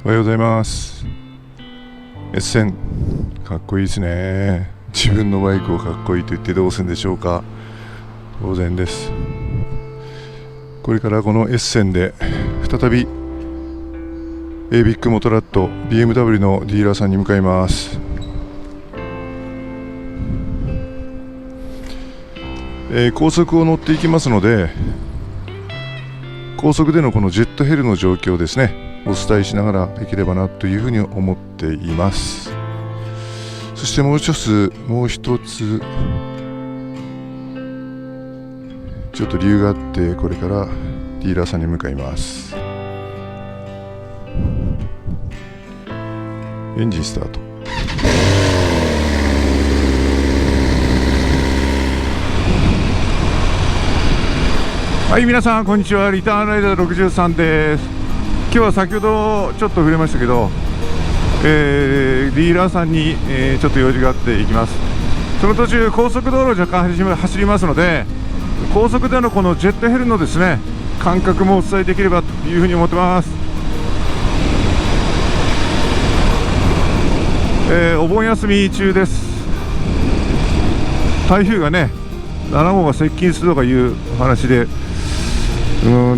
おはようございます。S1000 かっこいいですね。自分のバイクをかっこいいと言ってどうするんでしょうか。当然です。これからこの S1000 で再びビッグモトラット BMW のディーラーさんに向かいます。高速を乗っていきますので、高速でのこのジェットヘルの状況をですねお伝えしながらできればなというふうに思っています。そしてもう一つちょっと理由があってこれからディーラーさんに向かいます。エンジンスタート。はい、皆さんこんにちは。リターンライダー63です。今日は先ほどちょっと触れましたけど、ディーラーさんに、ちょっと用事があって行きます。その途中高速道路を若干走りますので、高速でのこのジェットヘルのですね感覚もお伝えできればというふうに思ってます。お盆休み中です。台風がね7号が接近するとかいう話で、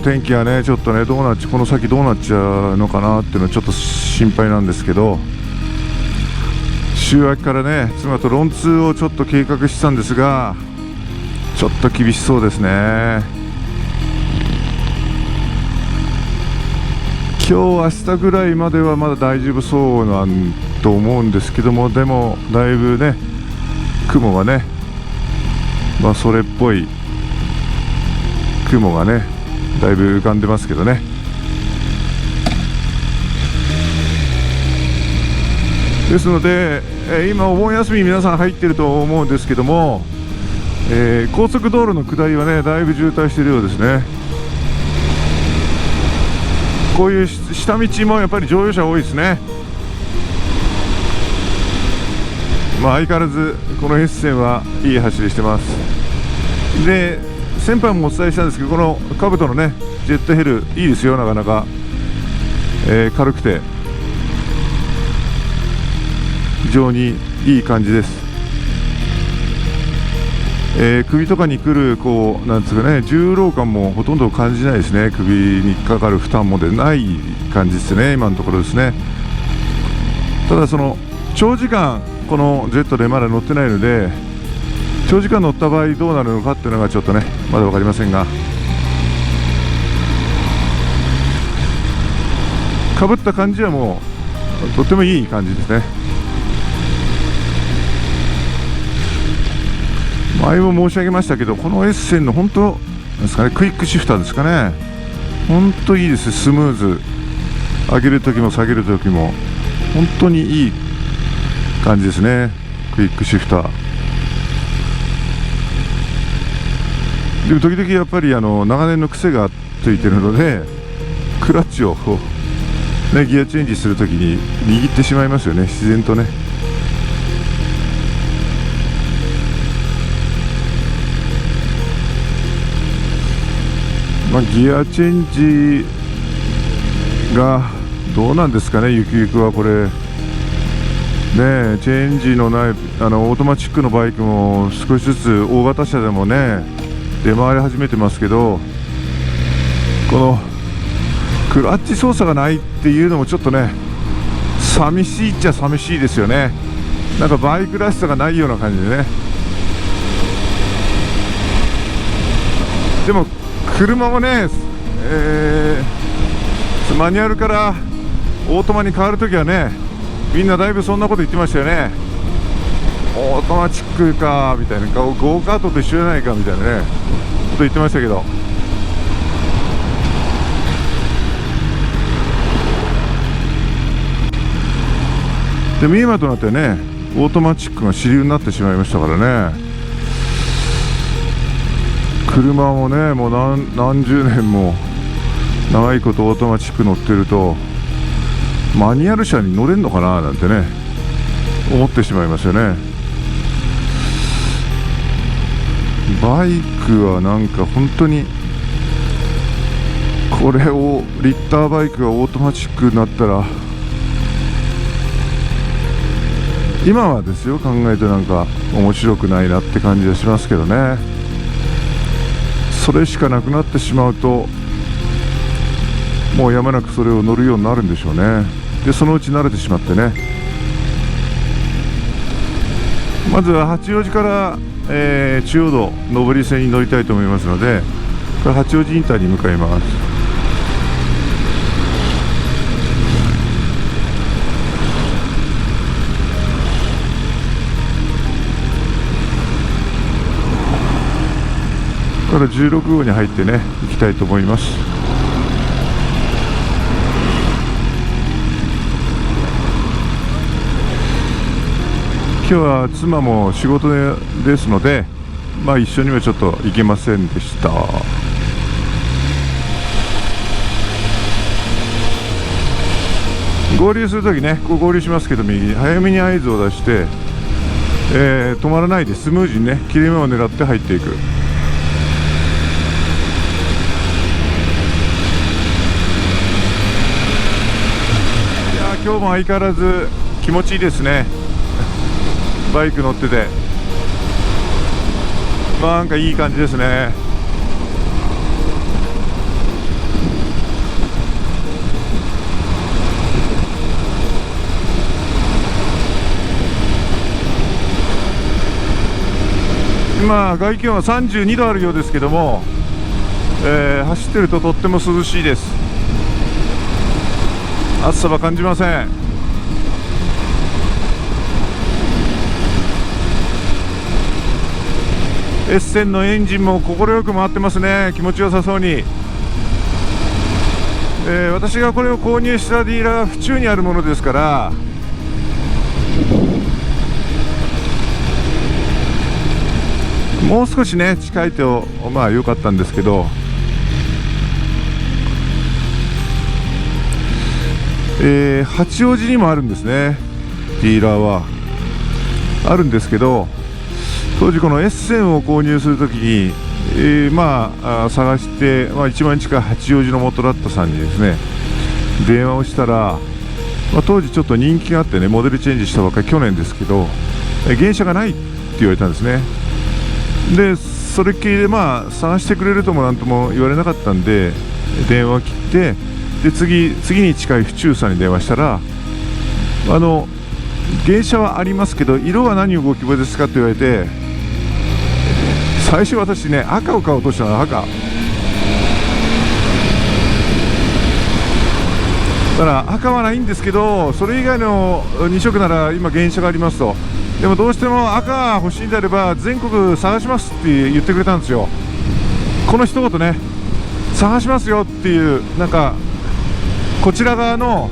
天気はねちょっとねこの先どうなっちゃうのかなっていうのはちょっと心配なんですけど、週明けからね妻とロンツーをちょっと計画してたんですが、ちょっと厳しそうですね。今日明日ぐらいまではまだ大丈夫そうなんと思うんですけども、でもだいぶね雲がね、それっぽい雲がねだいぶ浮かんでますけどね。ですので、今お盆休み皆さん入ってると思うんですけども、高速道路の下りはねだいぶ渋滞しているようですね。こういう下道もやっぱり乗用車多いですね。相変わらずこの S 線はいい走りしてます。で先般もお伝えしたんですけど、このカブトのねジェットヘルいいですよ。なかなか、軽くて非常にいい感じです。首とかに来るこうなんですかね、重労感もほとんど感じないですね。首にかかる負担もでない感じですね今のところですね。ただその長時間このジェットでまだ乗ってないので、長時間乗った場合どうなるのかっていうのがちょっとねまだ分かりませんが、かぶった感じはもうとってもいい感じですね。前も申し上げましたけど、この S 線の本当ですかね、クイックシフターですかね、本当いいです。スムーズ、上げるときも下げるときも本当にいい感じですね。クイックシフターでも時々やっぱり長年の癖がついてるので、クラッチをこう、ギアチェンジするときに握ってしまいますよね、自然とね。ギアチェンジがどうなんですかね、ゆくゆくはこれね。チェンジのないオートマチックのバイクも少しずつ大型車でもね出回り始めてますけど、このクラッチ操作がないっていうのもちょっとね寂しいっちゃ寂しいですよね。なんかバイクらしさがないような感じでね。でも車もね、マニュアルからオートマに変わるときはねみんなだいぶそんなこと言ってましたよね。オートマチックかみたいな、ゴーカートと一緒じゃないかみたいなねこと言ってましたけど、でも今となってねオートマチックが主流になってしまいましたからね。車もねもう何十年も長いことオートマチック乗ってるとマニュアル車に乗れんのかななんてね思ってしまいますよね。バイクはなんか本当にこれをリッターバイクがオートマチックになったら今はですよ、考えてなんか面白くないなって感じがしますけどね。それしかなくなってしまうと、もうやむなくそれを乗るようになるんでしょうね。でそのうち慣れてしまってね。まずは八王子から、中央道上り線に乗りたいと思いますので、これ八王子インターに向かいます。これ16号に入ってね、行きたいと思います。今日は妻も仕事ですので、一緒にはちょっと行けませんでした。合流するときね、ここ合流しますけど、右早めに合図を出して、止まらないでスムーズにね、切れ目を狙って入っていく。いや今日も相変わらず気持ちいいですね。バイク乗ってて、なんかいい感じですね。今外気温は32度あるようですけども、走ってるととっても涼しいです。暑さは感じません。エッセンのエンジンも快く回ってますね。気持ちよさそうに。私がこれを購入したディーラーは府中にあるものですから、もう少しね近いと良かったんですけど、八王子にもあるんですね、ディーラーはあるんですけど、当時このエッセンを購入するときに、探して、一番近い八王子のモトラットさんにですね電話をしたら、当時ちょっと人気があってね、モデルチェンジしたばっかり去年ですけど、原車がないって言われたんですね。でそれっきりで探してくれるともなんとも言われなかったんで電話を切って、で次に近い府中さんに電話したら、原車はありますけど色は何をご希望ですかって言われて、最初私ね赤を買おうとしたの。赤だから赤はないんですけど、それ以外の2色なら今原車がありますと。でもどうしても赤が欲しいんであれば全国探しますって言ってくれたんですよ。この一言ね、探しますよっていう、なんかこちら側の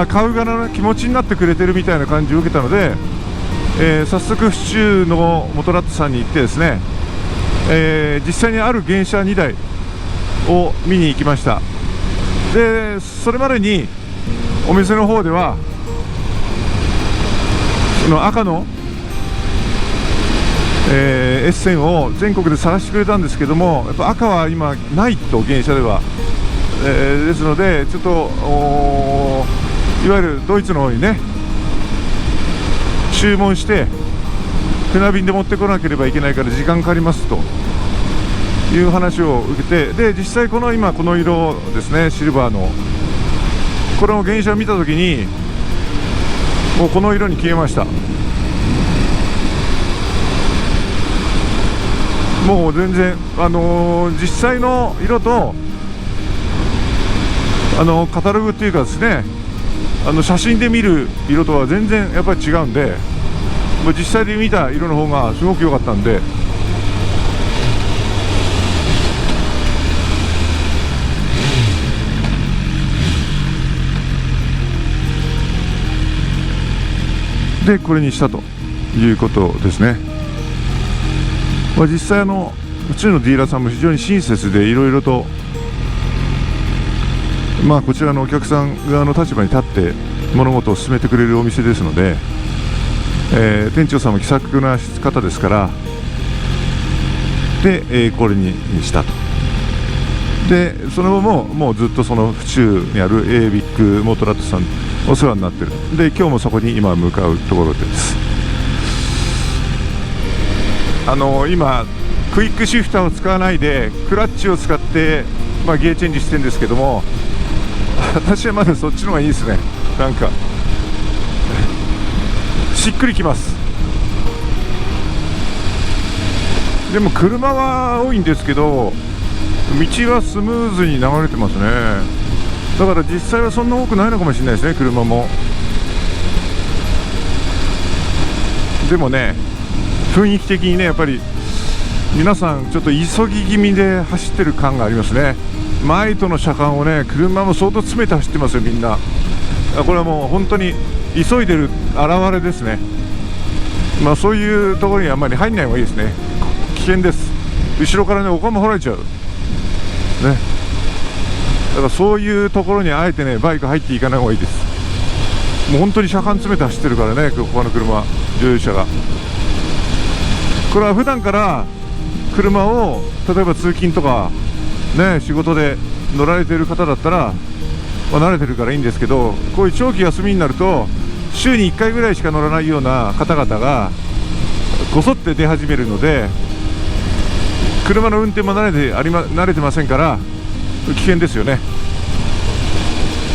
買う側の気持ちになってくれてるみたいな感じを受けたので、早速府中のモトラットさんに行ってですね、実際にある原車2台を見に行きました。でそれまでにお店の方ではその赤の、エッセンを全国で探してくれたんですけども、やっぱ赤は今ないと、原車では、ですのでちょっといわゆるドイツの方にね注文して船便で持ってこなければいけないから時間かかりますという話を受けて、で実際この色ですね、シルバーのこれを原車を見たときにもうこの色に消えました。もう全然実際の色とカタログっていうかですね、写真で見る色とは全然やっぱり違うんで、もう実際で見た色の方がすごく良かったんで、でこれにしたということですね。実際うちのディーラーさんも非常に親切で、いろいろとこちらのお客さん側の立場に立って物事を進めてくれるお店ですので、店長さんも気さくな方ですから、で、これにしたと。でその後ももうずっとその府中にある A ビッグモトラットさんお世話になってるで、今日もそこに今向かうところです。今クイックシフターを使わないでクラッチを使って、ギアチェンジしてるんですけども、私はまだそっちの方がいいですね。なんかしっくりきます。でも車は多いんですけど、道はスムーズに流れてますね。だから実際はそんな多くないのかもしれないですね、車も。でもね、雰囲気的にね、やっぱり皆さんちょっと急ぎ気味で走ってる感がありますね。前との車間をね、車も相当詰めて走ってますよ、みんな。これはもう本当に急いでる表れですね。そういうところにあんまり入んない方がいいですね。危険です。後ろからね、お釜掘られちゃうね。だからそういうところにあえてね、バイク入っていかない方がいいです。もう本当に車間詰めて走ってるからね、他の車、乗用車が。これは普段から車を例えば通勤とかね、仕事で乗られている方だったら、慣れてるからいいんですけど、こういう長期休みになると週に1回ぐらいしか乗らないような方々がこそって出始めるので、車の運転も慣れてませんから危険ですよね。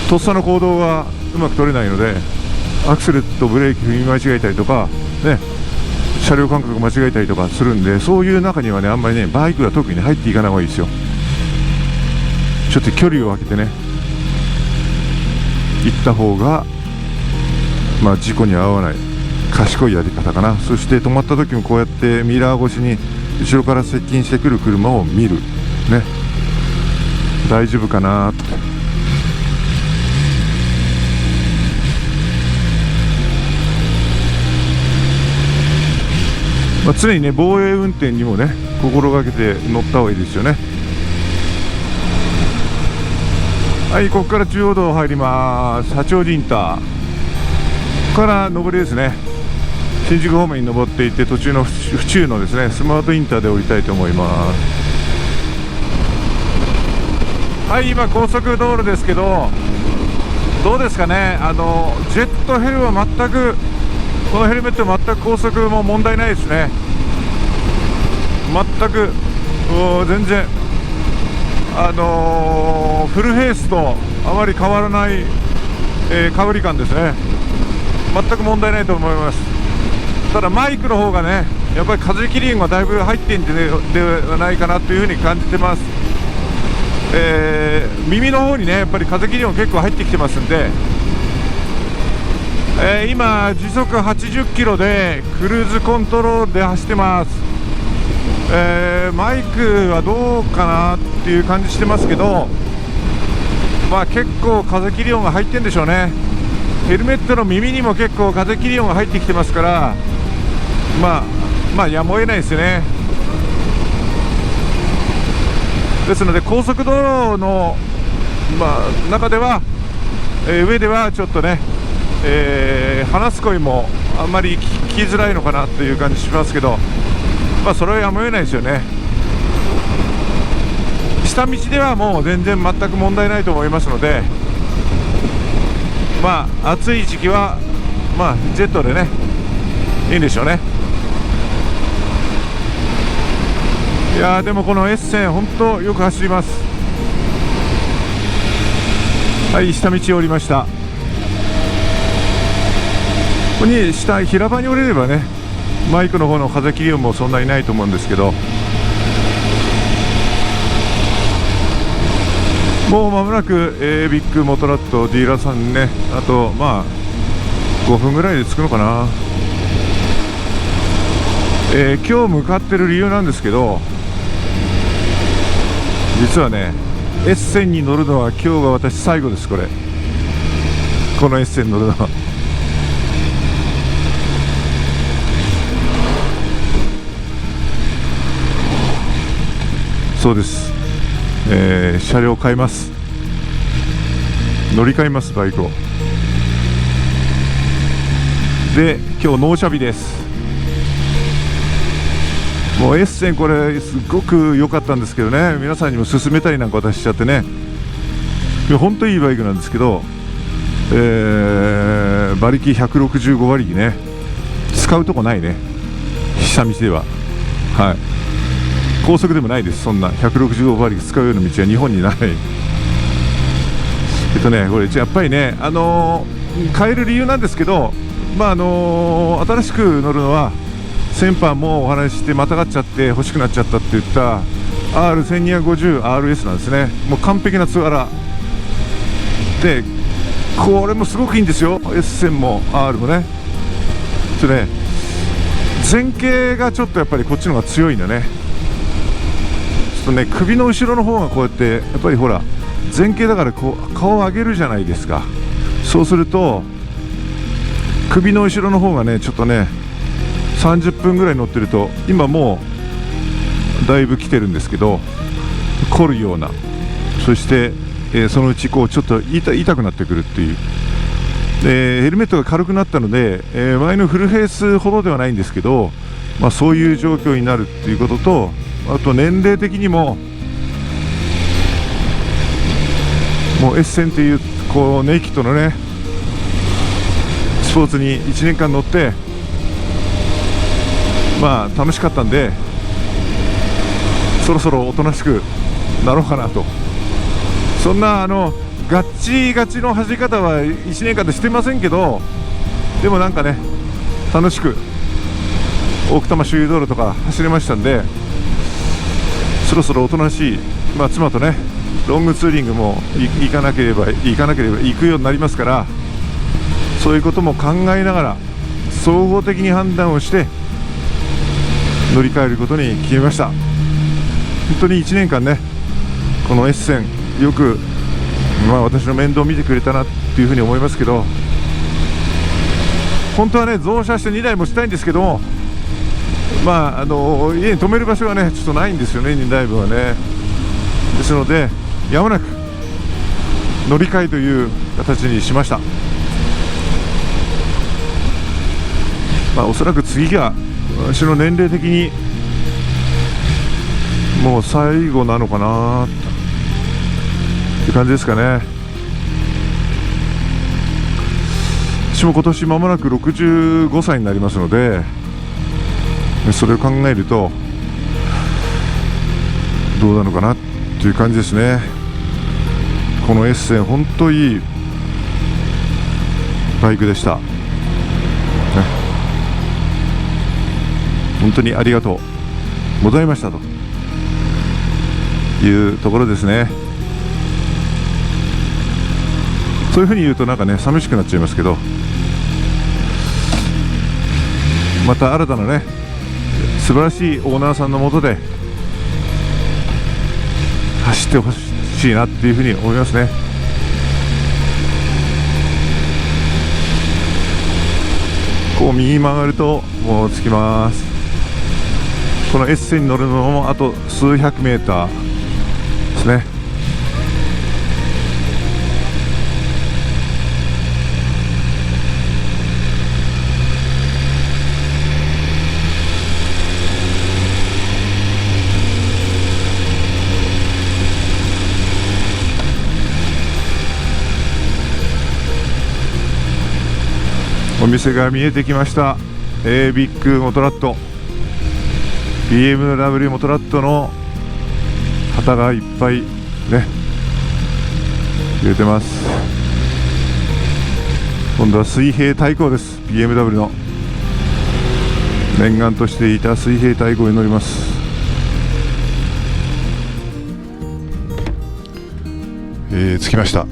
とっさの行動がうまく取れないので、アクセルとブレーキ踏み間違えたりとかね、車両間隔間違えたりとかするんで、そういう中にはね、あんまりね、バイクが特に入っていかない方がいいですよ。ちょっと距離を空けてね、行った方が事故に遭わない賢いやり方かな。そして止まった時もこうやってミラー越しに後ろから接近してくる車を見るね、大丈夫かなって。常にね、防衛運転にもね、心がけて乗った方がいいですよね。はい、ここから中央道入ります。八王子インター、ここから上りですね。新宿方面に登っていって、途中の府中のですね、スマートインターで降りたいと思います。はい、今高速道路ですけど、どうですかね。ジェットヘルは全く、このヘルメット全く高速も問題ないですね。全く全然フルフェイスとあまり変わらない、かぶり感ですね。全く問題ないと思います。ただマイクの方がね、やっぱり風切り音がだいぶ入ってんではないかなというふうに感じてます。耳の方にね、やっぱり風切り音結構入ってきてますんで、今時速80キロでクルーズコントロールで走ってます。マイクはどうかなっていう感じしてますけど、結構風切り音が入ってんでしょうね。ヘルメットの耳にも結構風切り音が入ってきてますから、やむを得ないですよね。ですので高速道路の、中では、上ではちょっとね、話す声もあんまり聞きづらいのかなという感じしますけど、それはやむを得ないですよね。下道ではもう全然全く問題ないと思いますので、暑い時期はジェットでね、いいんでしょうね。いやー、でもこの S 線本当よく走ります。はい、下道降りました。ここに下平場に降りればね、マイクの方の風切り音もそんなにないと思うんですけど、もう間もなく、ビッグモトラットディーラーさんにね、あと5分ぐらいで着くのかな。今日向かってる理由なんですけど、実はね、S 線に乗るのは今日が私最後です。この S 線に乗るのは。そうです、車両を変えます。乗り換えます、バイクを。で、今日納車日です。もう S 線これすごく良かったんですけどね、皆さんにも勧めたりなんか私しちゃってね、いや本当にいいバイクなんですけど、馬力165馬力ね、使うとこないね、下道では。はい、高速でもないです。そんな165馬力使うような道は日本にない。これやっぱりね、変える理由なんですけど、新しく乗るのは先般もお話ししてまたがっちゃって欲しくなっちゃったって言った R1250RS なんですね。もう完璧なツアラで、これもすごくいいんですよ。 S 線も R もね。前傾がちょっとやっぱりこっちの方が強いんだね。ちょっとね、首の後ろの方がこうやってやっぱりほら前傾だからこう顔を上げるじゃないですか。そうすると首の後ろの方がねちょっとね30分ぐらい乗ってると、今もうだいぶ来てるんですけど、凝るような、そして、そのうちこうちょっと痛くなってくるっていう。でヘルメットが軽くなったので、前のフルフェイスほどではないんですけど、そういう状況になるっていうことと、あと年齢的にももう S 線っていうこうネイキッドのねスポーツに1年間乗って楽しかったんで、そろそろおとなしくなろうかなと。そんなガッチガチの走り方は1年間でしてませんけど、でもなんかね楽しく奥多摩周遊道路とか走れましたんで、そろそろおとなしい、妻とねロングツーリングも行かなければ行くようになりますから、そういうことも考えながら総合的に判断をして乗り換えることに決めました。本当に1年間ねこの S 線よく、私の面倒を見てくれたなっていうふうに思いますけど、本当はね増車して2台もしたいんですけども、家に止める場所がねちょっとないんですよね、2台分はね。ですのでやむなく乗り換えという形にしました。おそらく次が私の年齢的にもう最後なのかなって感じですかね。私も今年間もなく65歳になりますので、それを考えるとどうなのかなっていう感じですね。この S 線本当いいバイクでした、ね、本当にありがとうございましたというところですね。そういうふうに言うとなんかね寂しくなっちゃいますけど、また新たなね素晴らしいオーナーさんの下で走ってほしいなっていうふうに思いますね。こう右に曲がるともう着きます。この S 線に乗るのもあと数百メーターですね。お店が見えてきました。ビッグモトラット BMW モトラットの旗がいっぱいね出てます。今度は水平対向です。 BMW の念願としていた水平対向に乗ります。着きました。本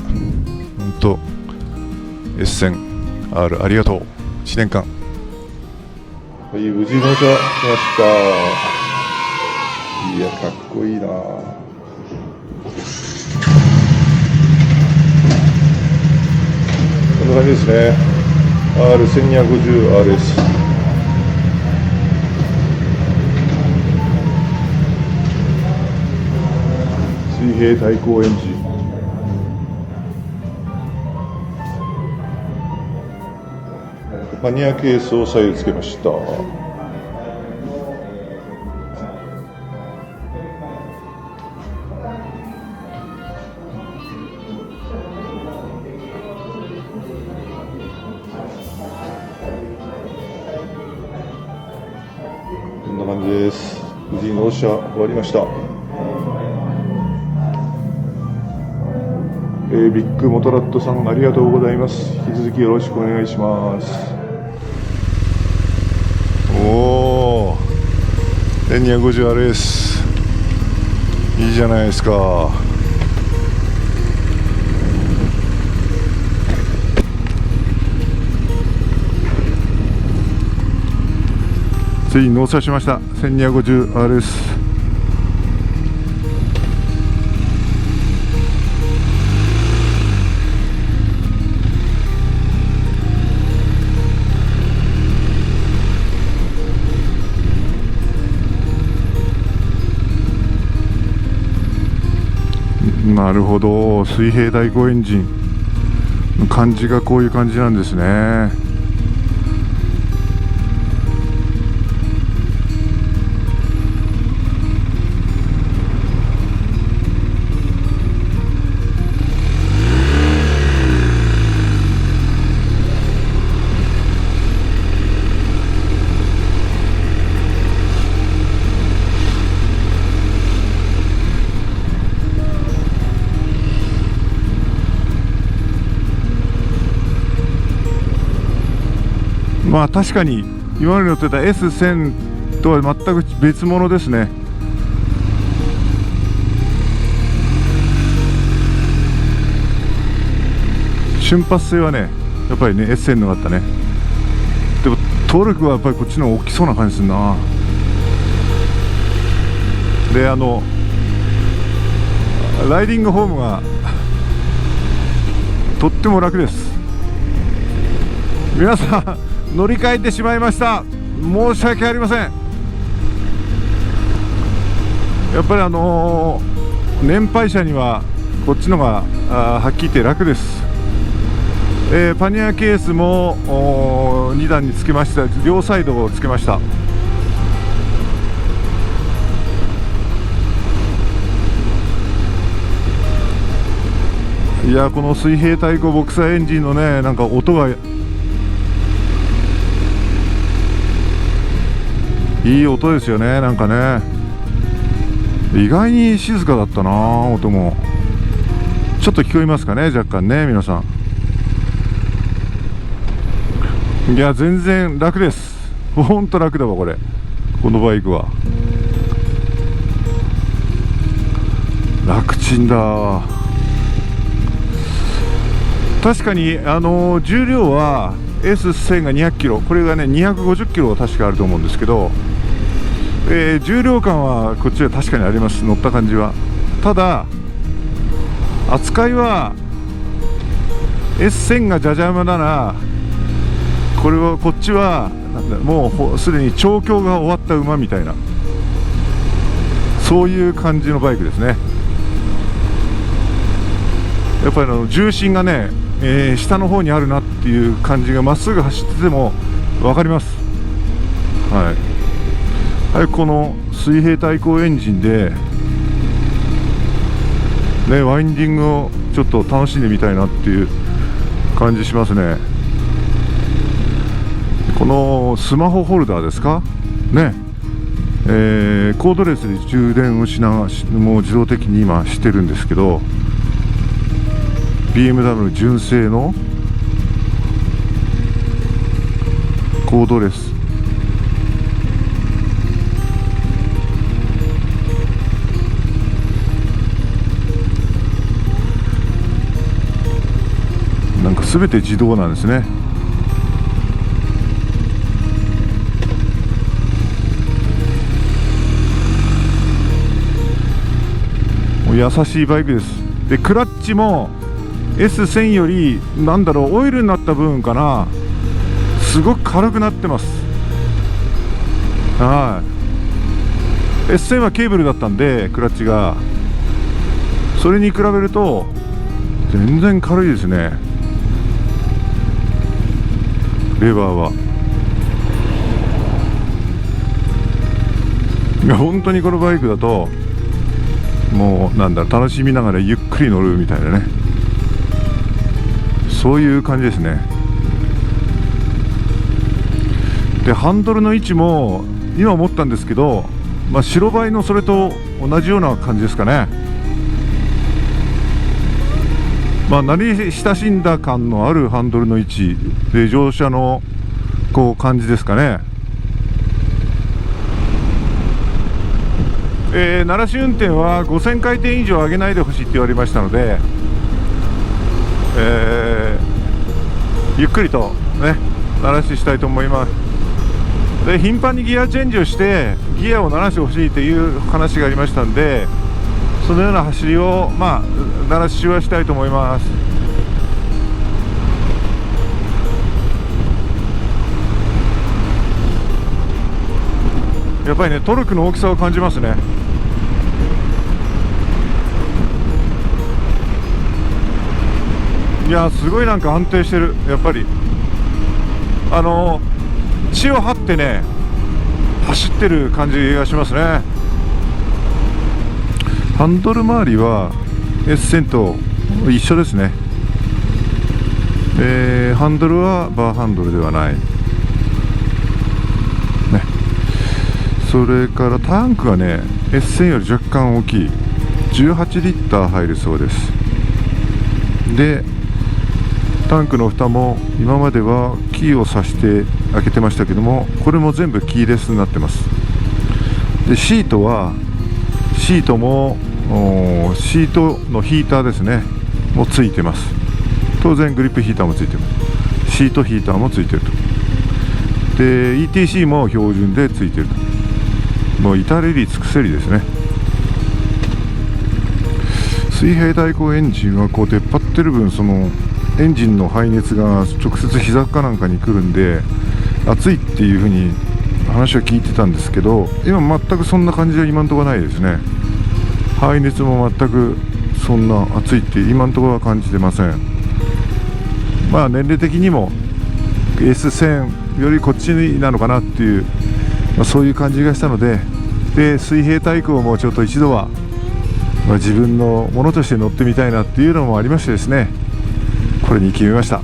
当 S 線R ありがとう。1年間はい、無事納車しました。いやかっこいいな。こんな感じですね。 R1250RS 水平対向エンジン、マニアケースを左右つけました。な感じです。無事納車終わりました。ビッグモトラットさんありがとうございます。引き続きよろしくお願いします。おー、1250RS いいじゃないですか。ついに納車しました。 1250RS。なるほど、水平対向エンジンの感じがこういう感じなんですね。まあ確かに今まで乗ってた S1000 とは全く別物ですね。瞬発性はねやっぱりね S1000 のがあったね。でもトルクはやっぱりこっちの方が大きそうな感じするな。でライディングホームがとっても楽です。皆さん乗り換えてしまいました。申し訳ありません。やっぱり年配者にはこっちのがはっきり言って楽です。パニアケースも2段につけました。両サイドをつけました。いや、この水平対向ボクサーエンジンのね、なんか音がいい音ですよね。なんかね意外に静かだったな。音もちょっと聞こえますかね、若干ね。皆さん、いや全然楽です。ほんと楽だわこれ、このバイクは楽ちんだ。確かに重量は S1000 が200キロ、これがね250キロ確かあると思うんですけど、重量感はこっちは確かにあります。乗った感じは。ただ扱いは S1000 がじゃじゃ馬なら、こっちはもうすでに調教が終わった馬みたいな、そういう感じのバイクですね。やっぱり重心がね、下の方にあるなっていう感じが、まっすぐ走ってても分かります。はい、この水平対向エンジンで、ね、ワインディングをちょっと楽しんでみたいなっていう感じしますね。このスマホホルダーですかね、コードレスで充電をしながらもう自動的に今してるんですけど、 BMW 純正のコードレス、なんか全て自動なんですね。もう優しいバイクです。でクラッチも S1000 よりなんだろう、オイルになった部分かな、すごく軽くなってます。はい、S1000 はケーブルだったんでクラッチが、それに比べると全然軽いですね。レバーは、いや本当にこのバイクだともうなんだろう、楽しみながらゆっくり乗るみたいなね、そういう感じですね。でハンドルの位置も今思ったんですけど、白バイのそれと同じような感じですかね。慣れ親しんだ感のあるハンドルの位置で、乗車のこう感じですかね。慣らし運転は5000回転以上上げないでほしいって言われましたので、ゆっくりとね慣らししたいと思います。で、頻繁にギアチェンジをしてギアを慣らしてほしいという話がありましたんで、そのような走りを慣らしはしたいと思います。やっぱりね、トルクの大きさを感じますね。いや、すごいなんか安定してる。やっぱり血を張ってね走ってる感じがしますね。ハンドル周りは S 線と一緒ですね。ハンドルはバーハンドルではない、ね、それからタンクがね S 線より若干大きい18リッター入るそうです。で、タンクの蓋も今まではキーを挿して開けてましたけども、これも全部キーレスになってます。で、シートもシートのヒーターですねもついてます。当然グリップヒーターもついてます。シートヒーターもついてると。で ETC も標準でついてると。もう至れり尽くせりですね。水平対向エンジンはこう出っ張ってる分、そのエンジンの排熱が直接膝かなんかに来るんで熱いっていう風に話は聞いてたんですけど、今全くそんな感じは今のところないですね。排熱も全くそんな熱いって今のところは感じてません。年齢的にも S1000 よりこっちなのかなっていう、そういう感じがしたので、水平対向もちょっと一度は、自分のものとして乗ってみたいなっていうのもありましてですね、これに決めました。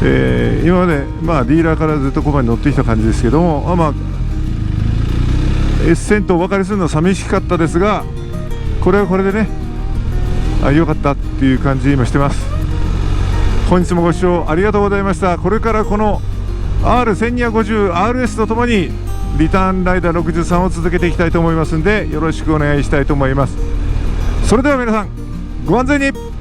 今まで、ディーラーからずっとここまで乗ってきた感じですけども、S1000 とお別れするのは寂しかったですが、これはこれでね、良かったっていう感じ今してます。本日もご視聴ありがとうございました。これからこの R1250RS とともにリターンライダー63を続けていきたいと思いますので、よろしくお願いしたいと思います。それでは皆さん、ご安全に。